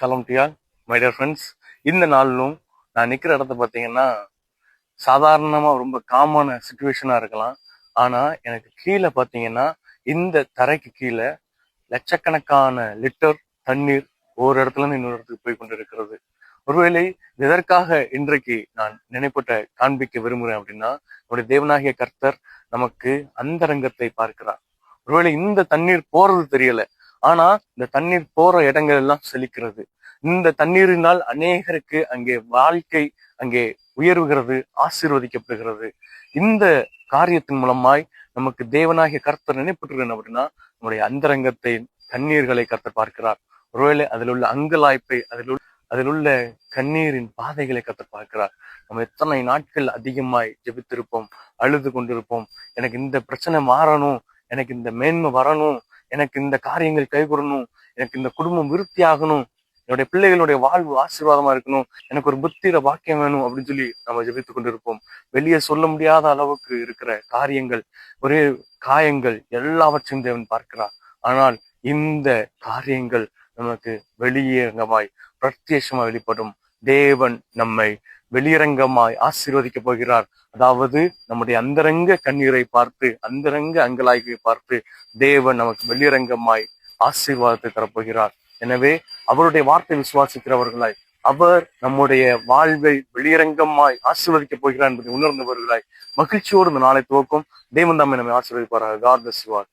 Shalom to all my dear friends. இந்த நாளிலும் நான் நிற்கிற இடத்த பார்த்தீங்கன்னா சாதாரணமாக ரொம்ப காமனான சுச்சுவேஷனாக இருக்கலாம். ஆனால் எனக்கு கீழே பார்த்தீங்கன்னா இந்த தரைக்கு கீழே லட்சக்கணக்கான லிட்டர் தண்ணீர் ஒரு இடத்துல இருந்து இன்னொரு இடத்துக்கு போய் கொண்டு இருக்கிறது. ஒருவேளை எதற்காக இன்றைக்கு நான் நினைப்பட்ட காண்பிக்க விரும்புகிறேன் அப்படின்னா, நம்முடைய தேவனாகிய கர்த்தர் நமக்கு அந்தரங்கத்தை பார்க்கிறார். ஒருவேளை இந்த தண்ணீர் போறது தெரியல, ஆனா இந்த தண்ணீர் போற இடங்கள் எல்லாம் செழிக்கிறது. இந்த தண்ணீரினால் அநேகருக்கு அங்கே வாழ்க்கை அங்கே உயர்வுகிறது, ஆசீர்வதிக்கப்படுகிறது. இந்த காரியத்தின் மூலமாய் நமக்கு தேவனாகிய கர்த்தர் நினைப்பட்டிருக்கணும் அப்படின்னா, நம்முடைய அந்தரங்கத்தை தண்ணீர்களை கர்த்தர் பார்க்கிறார். ஒருவேளை அதில் உள்ள அங்கலாய்ப்பை, அதில் உள்ள கண்ணீரின் பாதைகளை கர்த்தர் பார்க்கிறார். நம்ம எத்தனை நாட்கள் அதிகமாய் ஜெபித்திருப்போம், அழுது கொண்டிருப்போம். எனக்கு இந்த பிரச்சனை மாறணும், எனக்கு இந்த மேன்மை வரணும், எனக்கு இந்த காரியங்கள் கைகூறணும், எனக்கு இந்த குடும்பம் விருத்தி ஆகணும், என்னுடைய பிள்ளைகளுடைய வாழ்வு ஆசீர்வாதமா இருக்கணும், எனக்கு ஒரு புத்திர பாக்கியம் வேணும் அப்படின்னு சொல்லி நம்ம ஜெபித்து கொண்டிருப்போம். வெளியே சொல்ல முடியாத அளவுக்கு இருக்கிற காரியங்கள், ஒரே காயங்கள் எல்லாவற்றையும் தேவன் பார்க்கிறார். ஆனால் இந்த காரியங்கள் நமக்கு வெளியரங்கமாய் பிரத்யேகமாய் வெளிப்படும். தேவன் நம்மை வெளியரங்கமாய் ஆசீர்வதிக்க போகிறார். அதாவது நம்முடைய அந்தரங்க கண்ணீரை பார்த்து, அந்தரங்க அங்கலாய்ப்பை பார்த்து தேவன் நமக்கு வெளியரங்கமாய் ஆசீர்வாதத்தை தரப்போகிறார். எனவே அவருடைய வார்த்தை விசுவாசிக்கிறவர்களாய், அவர் நம்முடைய வாழ்வை வெளியரங்கமாய் ஆசீர்வதிக்க போகிறார் என்பதை உணர்ந்தவர்களாய் மகிழ்ச்சியோடு இந்த நாளை துவக்கும். தேவன் நம்மை ஆசீர்வதிப்பார்கள். God bless you all.